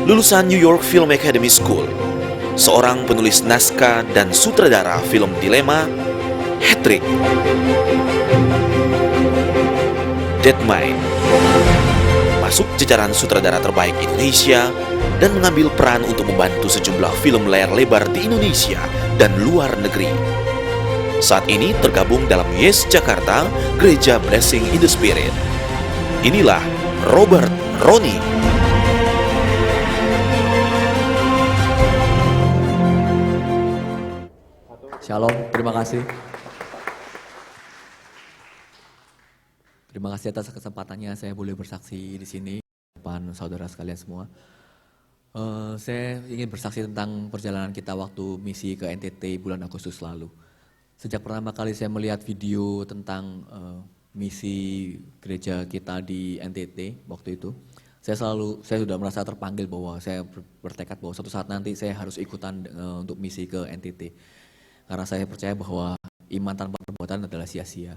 lulusan New York Film Academy School, seorang penulis naskah dan sutradara film Dilema, Hat-Trick, Deadmind, masuk jajaran sutradara terbaik Indonesia dan mengambil peran untuk membantu sejumlah film layar lebar di Indonesia dan luar negeri. Saat ini tergabung dalam Yes Jakarta, Gereja Blessing in the Spirit. Inilah Robert Roni. Shalom, terima kasih. Terima kasih atas kesempatannya saya boleh bersaksi di sini depan saudara sekalian semua. Saya ingin bersaksi tentang perjalanan kita waktu misi ke NTT bulan Agustus lalu. Sejak pertama kali saya melihat video tentang misi gereja kita di NTT waktu itu, saya sudah merasa terpanggil bahwa saya bertekad bahwa suatu saat nanti saya harus ikutan untuk misi ke NTT. Karena saya percaya bahwa iman tanpa perbuatan adalah sia-sia.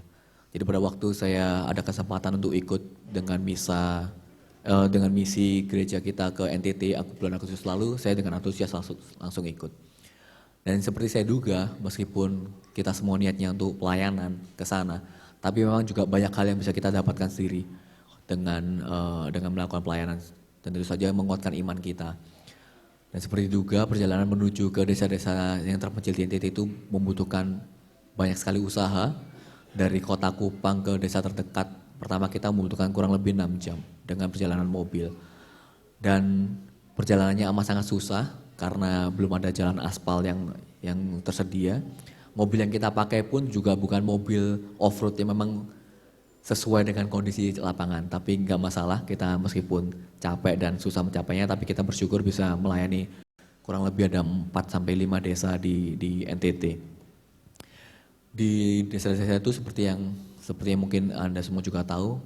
Jadi pada waktu saya ada kesempatan untuk ikut dengan misi gereja kita ke NTT bulan Agustus lalu, saya dengan antusias langsung ikut. Dan seperti saya duga, meskipun kita semua niatnya untuk pelayanan ke sana, tapi memang juga banyak hal yang bisa kita dapatkan sendiri dengan melakukan pelayanan, dan tentu saja menguatkan iman kita. Dan seperti duga, perjalanan menuju ke desa-desa yang terpencil di NTT itu membutuhkan banyak sekali usaha. Dari kota Kupang ke desa terdekat, pertama kita membutuhkan kurang lebih 6 jam dengan perjalanan mobil. Dan perjalanannya amat sangat susah karena belum ada jalan aspal yang tersedia. Mobil yang kita pakai pun juga bukan mobil off-road yang memang sesuai dengan kondisi lapangan. Tapi nggak masalah, kita meskipun capek dan susah mencapainya, tapi kita bersyukur bisa melayani kurang lebih ada 4-5 desa di NTT. Di desa-desa itu seperti yang mungkin Anda semua juga tahu,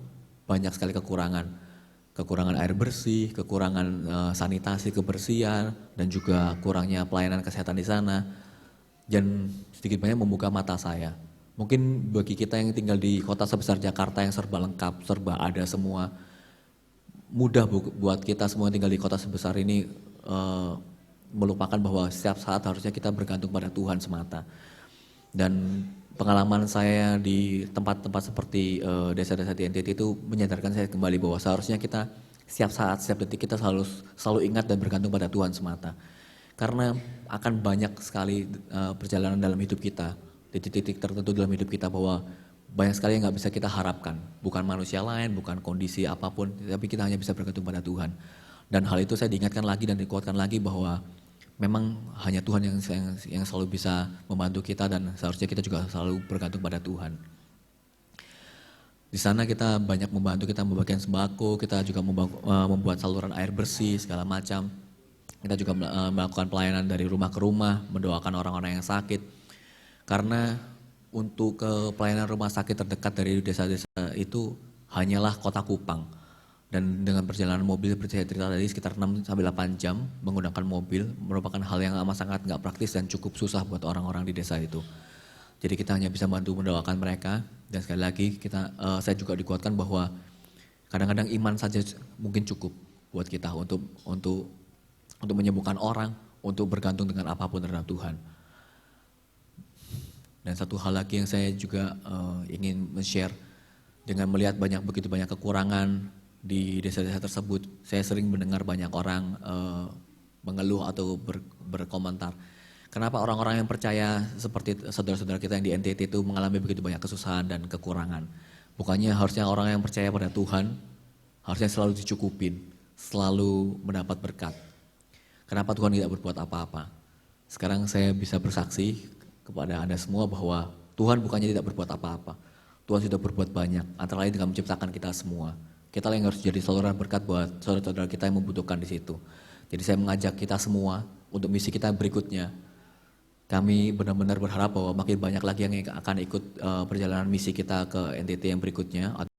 banyak sekali kekurangan air bersih, kekurangan sanitasi kebersihan, dan juga kurangnya pelayanan kesehatan di sana. Dan sedikit banyak membuka mata saya. Mungkin bagi kita yang tinggal di kota sebesar Jakarta yang serba lengkap, serba ada semua, mudah buat kita semua yang tinggal di kota sebesar ini melupakan bahwa setiap saat harusnya kita bergantung pada Tuhan semata. Dan pengalaman saya di tempat-tempat seperti desa-desa di NTT itu menyadarkan saya kembali bahwa seharusnya kita setiap saat, setiap detik kita selalu ingat dan bergantung pada Tuhan semata. Karena akan banyak sekali perjalanan dalam hidup kita, di titik-titik tertentu dalam hidup kita bahwa banyak sekali yang gak bisa kita harapkan. Bukan manusia lain, bukan kondisi apapun, tapi kita hanya bisa bergantung pada Tuhan. Dan hal itu saya diingatkan lagi dan dikuatkan lagi bahwa memang hanya Tuhan yang selalu bisa membantu kita, dan seharusnya kita juga selalu bergantung pada Tuhan. Di sana kita banyak membantu, kita membagikan sembako, kita juga membuat saluran air bersih, segala macam. Kita juga melakukan pelayanan dari rumah ke rumah, mendoakan orang-orang yang sakit. Karena untuk ke pelayanan rumah sakit terdekat dari desa-desa itu hanyalah kota Kupang. Dan dengan perjalanan mobil seperti saya cerita tadi sekitar 6-8 jam menggunakan mobil merupakan hal yang amat sangat gak praktis dan cukup susah buat orang-orang di desa itu. Jadi kita hanya bisa bantu mendoakan mereka, dan sekali lagi saya juga dikuatkan bahwa kadang-kadang iman saja mungkin cukup buat kita untuk menyembuhkan orang, untuk bergantung dengan apapun terhadap Tuhan. Dan satu hal lagi yang saya juga ingin men-share, dengan melihat begitu banyak kekurangan di desa-desa tersebut, saya sering mendengar banyak orang mengeluh atau berkomentar. Kenapa orang-orang yang percaya seperti saudara-saudara kita yang di NTT itu mengalami begitu banyak kesusahan dan kekurangan? Bukannya harusnya orang yang percaya pada Tuhan harusnya selalu dicukupin, selalu mendapat berkat. Kenapa Tuhan tidak berbuat apa-apa? Sekarang saya bisa bersaksi kepada Anda semua bahwa Tuhan bukannya tidak berbuat apa-apa. Tuhan sudah berbuat banyak, antara lain dengan menciptakan kita semua. Kita yang harus jadi saluran berkat buat saudara-saudara kita yang membutuhkan di situ. Jadi saya mengajak kita semua untuk misi kita berikutnya. Kami benar-benar berharap bahwa makin banyak lagi yang akan ikut perjalanan misi kita ke NTT yang berikutnya.